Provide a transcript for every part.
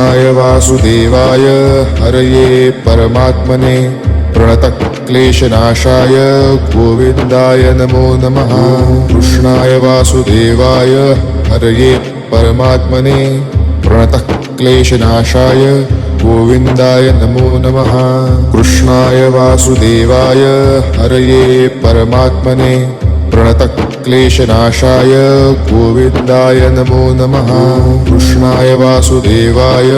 कृष्णाय वासुदेवाय हरये परमात्मने प्रणतक्लेशनाशाय गोविन्दाय नमो नमः। कृष्णाय वासुदेवाय हरये परमात्मने प्रणतक्लेशनाशाय गोविन्दाय नमो नमः। कृष्णाय वासुदेवाय हरये परमात्मने प्रणतक्लेशनाशाय गोविन्दाय नमो नमः। कृष्णाय वासुदेवाय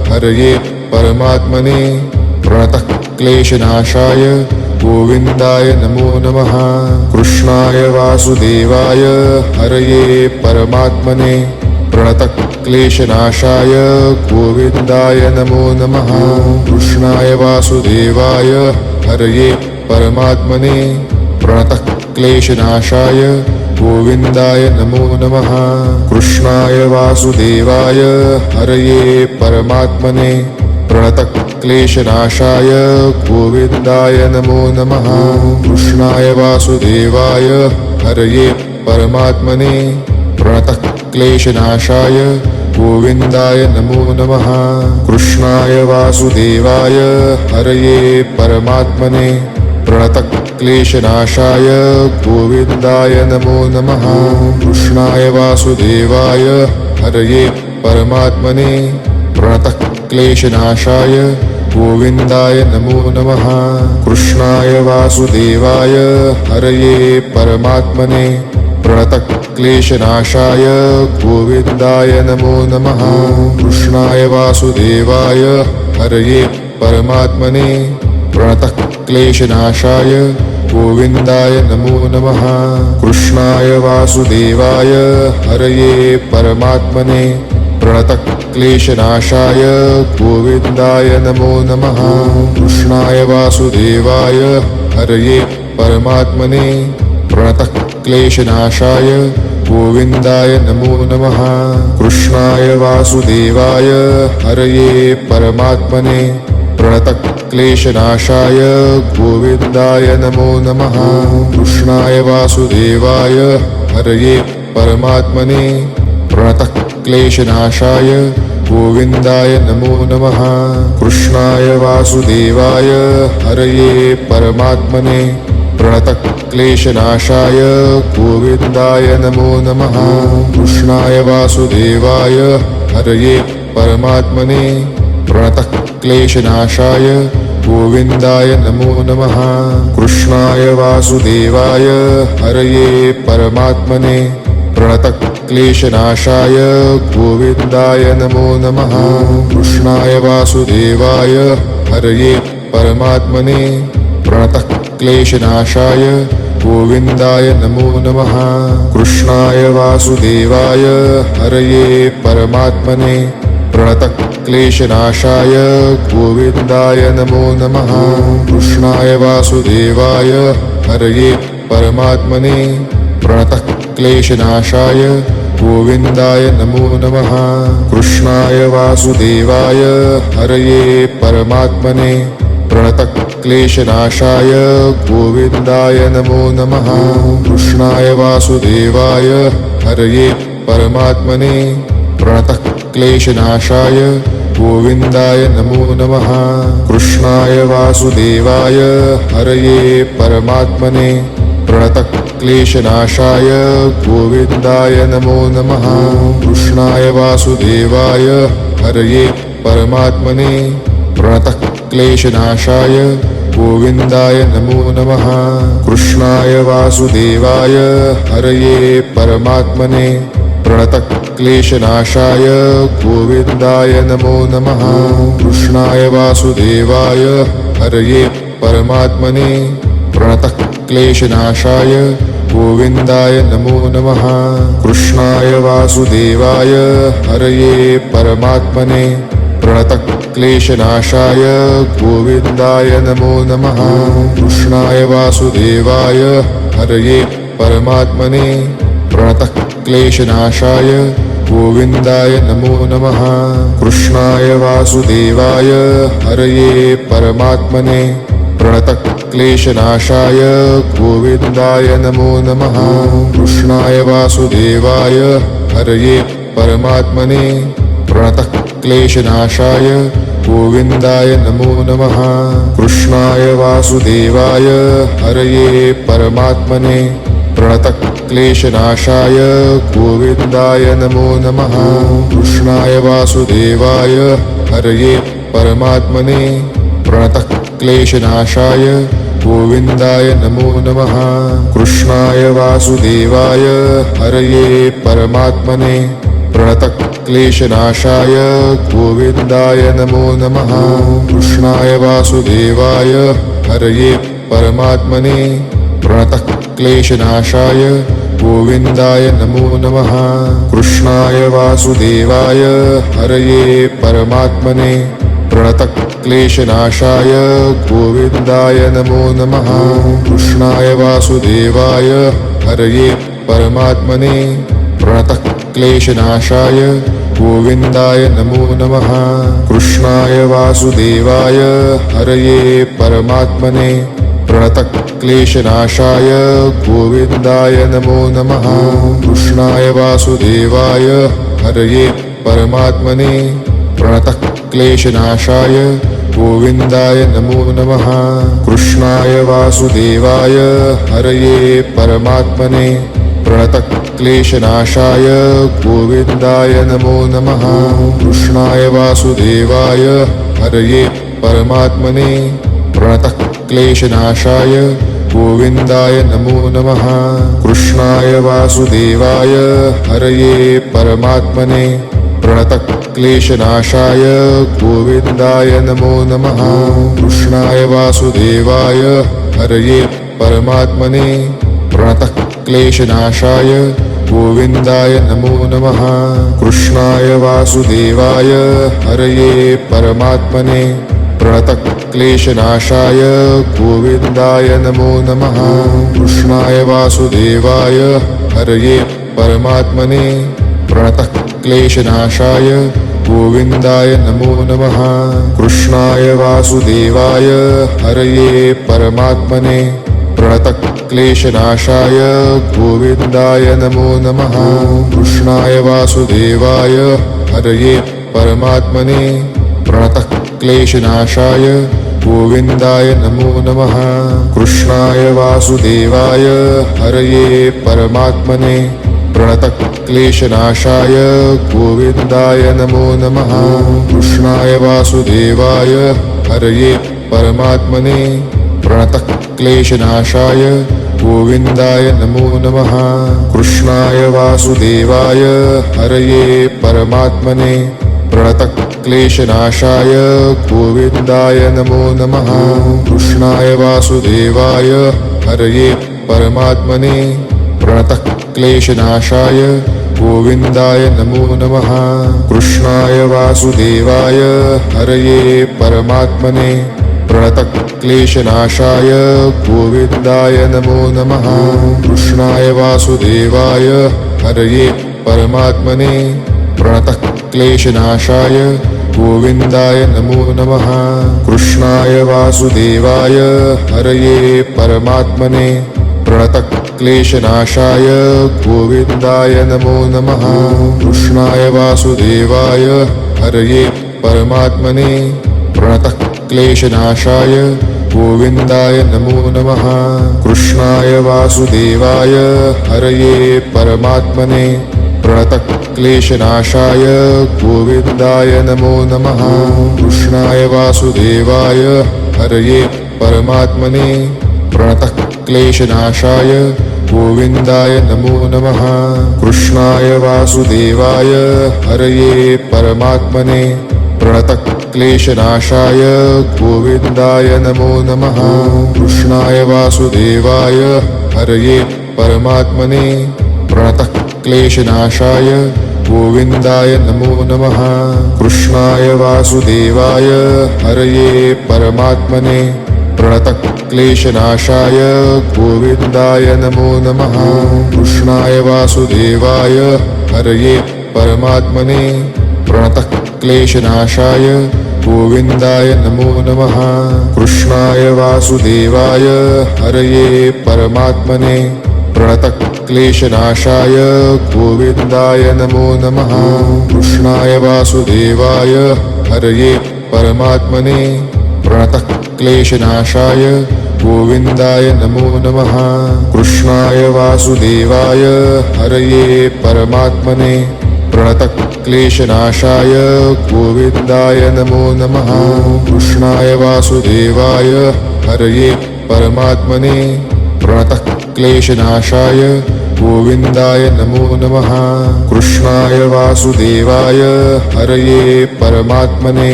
हरये परमात्मने प्रणतक्लेशनाशाय गोविन्दाय नमो नमः। कृष्णाय वासुदेवाय हरये परमात्मने प्रणतक्लेशनाशाय गोविन्दाय नमो नमः। कृष्णाय वासुदेवाय हरये परमात्मने प्रणतक्लेशनाशाय गोविन्दाय नमो नमः। कृष्णाय वासुदेवाय हरये परमात्मने प्रणतक्लेशनाशाय गोविन्दाय नमो नमः। कृष्णाय वासुदेवाय हरये परमात्मने प्रणतक्लेशनाशाय गोविन्दाय नमो नमः। कृष्णाय वासुदेवाय हरये परमात्मने प्रणतक्लेशनाशाय गोविन्दाय नमो नमः। कृष्णाय वासुदेवाय हरये परमात्मने प्रणतक्लेशनाशाय गोविन्दाय नमो नमः। कृष्णाय वासुदेवाय हरये परमात्मने प्रणतक्लेशनाशाय गोविन्दाय नमो नमः। कृष्णाय वासुदेवाय हरये परमात्मने प्रणतक्लेशनाशाय गोविन्दाय नमो नमः। कृष्णाय वासुदेवाय हरये परमात्मने प्रणतक्लेशनाशाय गोविन्दाय नमो नमः। कृष्णाय वासुदेवाय हरये परमात्मने प्रणतक्लेशनाशाय गोविन्दाय नमो नमः। कृष्णाय वासुदेवाय हरये परमात्मने प्रणतक्लेशनाशाय गोविन्दाय नमो नमः। कृष्णाय वासुदेवाय हरये परमात्मने प्रणतक्लेशनाशाय गोविन्दाय नमो नमः। कृष्णाय वासुदेवाय हरये परमात्मने प्रणतक्लेशनाशाय गोविन्दाय नमो नमः। कृष्णाय वासुदेवाय हरये परमात्मने प्रणतक्लेशनाशाय गोविन्दाय नमो नमः। कृष्णाय वासुदेवाय हरये परमात्मने प्रणतक्लेशनाशाय गोविन्दाय नमो नमः। कृष्णाय वासुदेवाय हरये परमात्मने प्रणतक्लेशनाशाय गोविन्दाय नमो नमः। कृष्णाय वासुदेवाय हरये परमात्मने प्रणतक्लेशनाशाय गोविन्दाय नमो नमः। कृष्णाय वासुदेवाय हरये परमात्मने प्रणतक्लेशनाशाय गोविन्दाय नमो नमः। कृष्णाय वासुदेवाय हरये परमात्मने प्रणतक्लेशनाशाय गोविन्दाय नमो नमः। कृष्णाय वासुदेवाय हरये परमात्मने प्रणतक्लेशनाशाय गोविन्दाय नमो नमः। कृष्णाय वासुदेवाय हरये परमात्मने प्रणतक्लेशनाशाय गोविन्दाय नमो नमः। कृष्णाय वासुदेवाय हरये परमात्मने प्रणतक्लेशनाशाय गोविन्दाय नमो नमः। कृष्णाय वासुदेवाय हरये परमात्मने प्रणतक्लेशनाशाय गोविन्दाय नमो नमः। कृष्णाय वासुदेवाय हरये परमात्मने प्रणतक्लेशनाशाय गोविन्दाय नमो नमः। कृष्णाय वासुदेवाय हरये परमात्मने प्रणतक्लेशनाशाय गोविन्दाय नमो नमः। कृष्णाय वासुदेवाय हरये परमात्मने प्रणतक्लेशनाशाय गोविन्दाय नमो नमः। कृष्णाय वासुदेवाय हरये परमात्मने प्रणतक्लेशनाशाय गोविन्दाय नमो नमः। कृष्णाय वासुदेवाय हरये परमात्मने प्रणतः क्लेशनाशाय गोविन्दाय नमो नमः। कृष्णाय वासुदेवाय हरये परमात्मने प्रणतः क्लेशनाशाय गोविन्दाय नमो नमः। कृष्णाय वासुदेवाय हरये परमात्मने प्रणतः क्लेशनाशाय गोविन्दाय नमो नमः। कृष्णाय वासुदेवाय हरये परमात्मने प्रणतः क्लेशनाशाय गोविन्दाय नमो नमः। कृष्णाय वासुदेवाय हरये परमात्मने प्रणतः क्लेशनाशाय गोविन्दाय नमो नमः। कृष्णाय वासुदेवाय हरये परमात्मने प्रणतः क्लेशनाशाय गोविन्दाय नमो नमः। कृष्णाय वासुदेवाय हरये परमात्मने प्रणतः क्लेशनाशाय गोविन्दाय नमो नमः। कृष्णाय वासुदेवाय हरये परमात्मने प्रणतः क्लेशनाशाय गोविन्दाय नमो नमः। कृष्णाय वासुदेवाय हरये परमात्मने प्रणतः क्लेशनाशाय गोविन्दाय नमो नमः। कृष्णाय वासुदेवाय हरये परमात्मने प्रणतः क्लेशनाशाय गोविन्दाय नमो नमः। कृष्णाय वासुदेवाय हरये परमात्मने प्रणतः क्लेशनाशाय गोविन्दाय नमो नमः। कृष्णाय वासुदेवाय हरये परमात्मने प्रणतः क्लेशनाशाय गोविन्दाय नमो नमः। कृष्णाय वासुदेवाय हरये परमात्मने प्रणतः क्लेशनाशाय गोविन्दाय नमो नमः। कृष्णाय वासुदेवाय हरये परमात्मने प्रणतः क्लेशनाशाय गोविन्दाय नमो नमः। कृष्णाय वासुदेवाय हरये परमात्मने प्रणतः क्लेशनाशाय गोविन्दाय नमो नमः। कृष्णाय वासुदेवाय हरये परमात्मने प्रणतः क्लेशनाशाय गोविन्दाय नमो नमः। कृष्णाय वासुदेवाय हरये परमात्मने प्रणतः क्लेशनाशाय गोविन्दाय नमो नमः। कृष्णाय वासुदेवाय हरये परमात्मने प्रणतः क्लेशनाशाय गोविन्दाय नमो नमः। कृष्णाय वासुदेवाय हरये परमात्मने प्रणतः क्लेशनाशाय गोविन्दाय नमो नमः। कृष्णाय वासुदेवाय हरये परमात्मने प्रणतः क्लेशनाशाय गोविन्दाय नमो नमः। कृष्णाय वासुदेवाय हरये परमात्मने प्रणतः क्लेशनाशाय गोविन्दाय नमो नमः। कृष्णाय वासुदेवाय हरये परमात्मने प्रणतः क्लेशनाशाय गोविन्दाय नमो नमः। कृष्णाय वासुदेवाय हरये परमात्मने प्रणतः क्लेशनाशाय गोविन्दाय नमो नमः। कृष्णाय वासुदेवाय हरये परमात्मने प्रणतः क्लेशनाशाय गोविन्दाय नमो नमः। कृष्णाय वासुदेवाय हरये परमात्मने प्रणतः क्लेशनाशाय गोविन्दाय नमो नमः। कृष्णाय वासुदेवाय हरये परमात्मने प्रणतः क्लेशनाशाय गोविन्दाय नमो नमः। कृष्णाय वासुदेवाय हरये परमात्मने प्रणतः क्लेशनाशाय गोविन्दाय नमो नमः। कृष्णाय वासुदेवाय हरये परमात्मने प्रणतः क्लेशनाशाय गोविन्दाय नमो नमः। कृष्णाय वासुदेवाय हरये परमात्मने प्रणतः क्लेशनाशाय गोविन्दाय नमो नमः। कृष्णाय वासुदेवाय हरये परमात्मने प्रणतः क्लेशनाशाय गोविन्दाय नमो नमः। कृष्णाय वासुदेवाय हरये परमात्मने प्रणतः क्लेशनाशाय गोविन्दाय नमो नमः। कृष्णाय वासुदेवाय हरये परमात्मने प्रणतः प्रणतक्लेशनाशाय गोविन्दाय नमो नमः। कृष्णाय वासुदेवाय हरये परमात्मने प्रणतक्लेशनाशाय गोविन्दाय नमो नमः। कृष्णाय वासुदेवाय हरये परमात्मने प्रणतक्लेशनाशाय गोविन्दाय नमो नमः। कृष्णाय वासुदेवाय हरये परमात्मने प्रणतक्लेशनाशाय गोविन्दाय नमो नमः। कृष्णाय वासुदेवाय हरये परमात्मने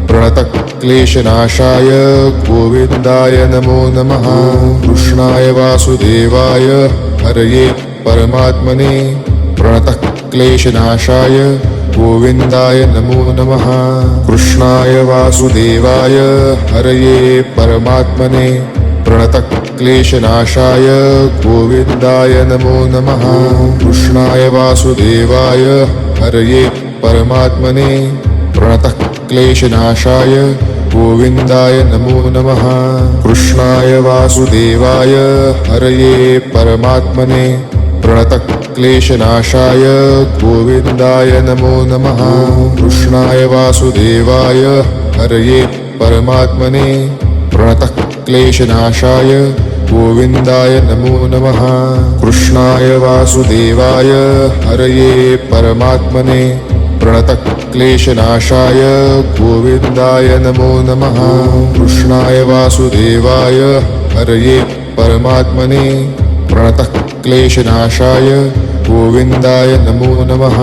प्रणतक्लेशनाशाय गोविन्दाय नमो नमः। कृष्णाय वासुदेवाय हरये परमात्मने प्रणतक्लेशनाशाय गोविन्दाय नमो नमः। कृष्णाय वासुदेवाय हरये परमात्मने प्रणतक्लेशनाशाय गोविन्दाय नमो नमः। कृष्णाय वासुदेवाय हरये परमात्मने प्रणतक्लेशनाशाय गोविन्दाय नमो नमः। कृष्णाय वासुदेवाय हरये परमात्मने प्रणतक्लेशनाशाय गोविन्दाय नमो नमः। कृष्णाय वासुदेवाय हरये परमात्मने प्रणतक्लेशनाशाय गोविन्दाय नमो नमः। कृष्णाय वासुदेवाय हरये परमात्मने प्रणतक्लेशनाशाय गोविन्दाय नमो नमः। कृष्णाय वासुदेवाय हरये परमात्मने प्रणतक्लेशनाशाय गोविन्दाय नमो नमः।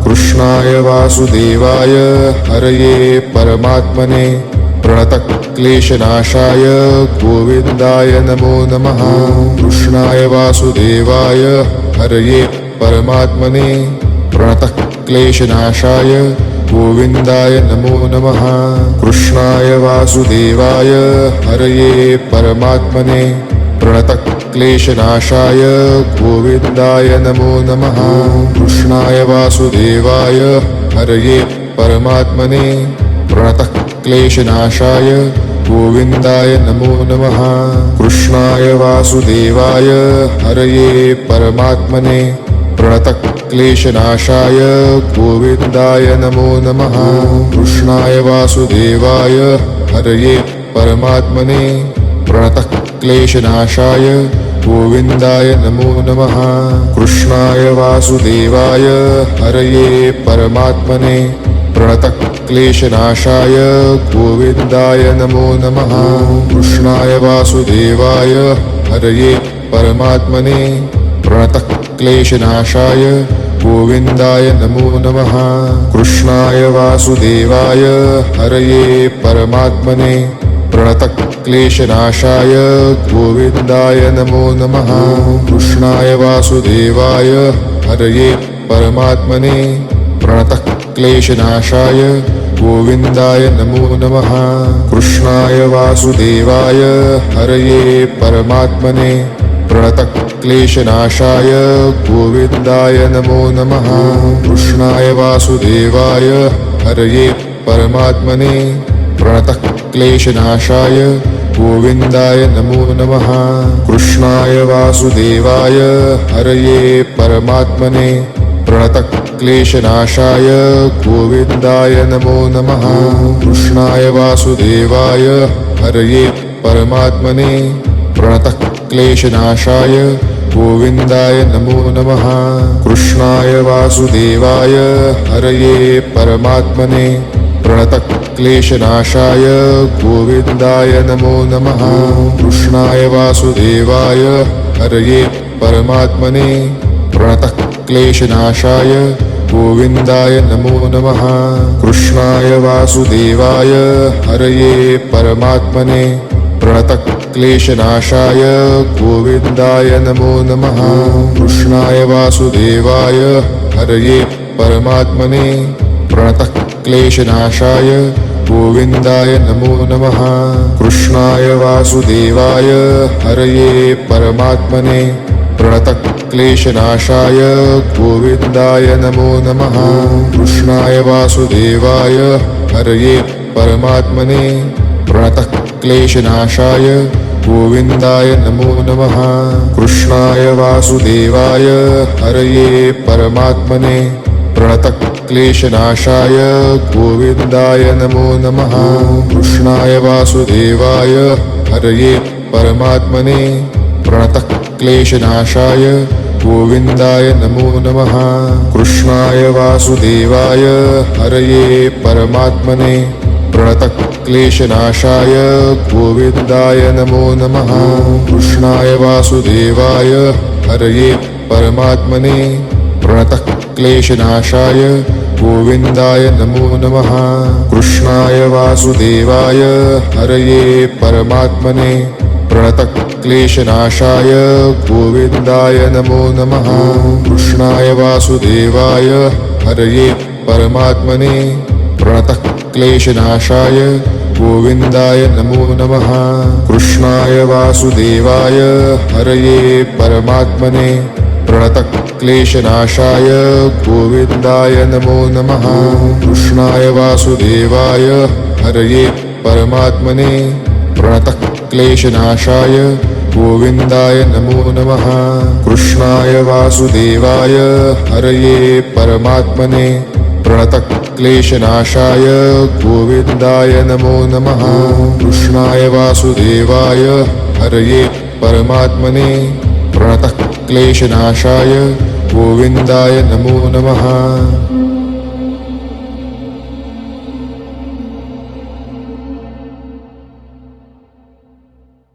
कृष्णाय वासुदेवाय हरये परमात्मने प्रणतक्लेशनाशाय गोविन्दाय नमो नमः। कृष्णाय वासुदेवाय हरये परमात्मने प्रणतक्लेशनाशाय गोविन्दाय नमो नमः। कृष्णाय वासुदेवाय हरये परमात्मने प्रणतक्लेशनाशाय गोविन्दाय नमो नमः। कृष्णाय वासुदेवाय हरये परमात्मने प्रणतक्लेशनाशाय गोविन्दाय नमो नमः। कृष्णाय वासुदेवाय हरये परमात्मने प्रणतक्लेशनाशाय गोविन्दाय नमो नमः। कृष्णाय वासुदेवाय हरये परमात्मने प्रणतक्लेशनाशाय गोविन्दाय नमो नमः। कृष्णाय वासुदेवाय हरये परमात्मने प्रणतक्लेशनाशाय गोविन्दाय नमो नमः। कृष्णाय वासुदेवाय हरये परमात्मने प्रणतक्लेशनाशाय गोविन्दाय नमो नमः। कृष्णाय वासुदेवाय हरये परमात्मने प्रणतक्लेशनाशाय गोविन्दाय नमो नमः। कृष्णाय वासुदेवाय हरये परमात्मने प्रणतक्लेशनाशाय गोविन्दाय नमो नमः। कृष्णाय वासुदेवाय हरये परमात्मने प्रणतक्लेशनाशाय गोविन्दाय नमो नमः। कृष्णाय वासुदेवाय हरये परमात्मने प्रणतक्लेशनाशाय गोविन्दाय नमो नमः। कृष्णाय वासुदेवाय हरये परमात्मने प्रणतक्लेशनाशाय गोविन्दाय नमो नमः। कृष्णाय वासुदेवाय हरये परमात्मने प्रणतक्लेशनाशाय गोविन्दाय नमो नमः। कृष्णाय वासुदेवाय हरये परमात्मने प्रणतक्लेशनाशाय गोविन्दाय नमो नमः। कृष्णाय वासुदेवाय हरये परमात्मने प्रणतक्लेशनाशाय गोविन्दाय नमो नमः। कृष्णाय वासुदेवाय हरये परमात्मने प्रणतक्लेशनाशाय गोविन्दाय नमो नमः। कृष्णाय वासुदेवाय हरये परमात्मने प्रणतक्लेशनाशाय गोविन्दाय नमो नमः। कृष्णाय वासुदेवाय हरये परमात्मने प्रणतक्लेशनाशाय गोविन्दाय नमो नमः। कृष्णाय वासुदेवाय हरये परमात्मने प्रणतक्लेशनाशाय गोविन्दाय नमो नमः कृष्णाय वासुदेवाय हरये परमात्मने प्रणतक्लेशनाशाय गोविन्दाय नमो नमः कृष्णाय वासुदेवाय हरये परमात्मने प्रणतक्लेशनाशाय गोविन्दाय नमो नमः कृष्णाय वासुदेवाय हरये परमात्मने प्रणतक्लेशनाशाय गोविन्दाय नमो नमः कृष्णाय वासुदेवाय हरये परमात्मने प्रणतक्लेशनाशाय गोविन्दाय नमो नमः कृष्णाय वासुदेवाय हरये परमात्मने प्रणतक्लेशनाशाय गोविन्दाय नमो नमः कृष्णाय वासुदेवाय हरये परमात्मने प्रणतक्लेशनाशाय गोविन्दाय नमो नमः कृष्णाय वासुदेवाय हरये परमात्मने प्रणतक्लेशनाशाय गोविन्दाय नमो नमः कृष्णाय वासुदेवाय हरये परमात्मने प्रणतक्लेशनाशाय गोविन्दाय नमो नमः कृष्णाय वासुदेवाय हरये परमात्मने प्रणतक्लेशनाशाय गोविन्दाय नमो नमः कृष्णाय वासुदेवाय हरये परमात्मने प्रणतक्लेशनाशाय गोविन्दाय नमो नमः।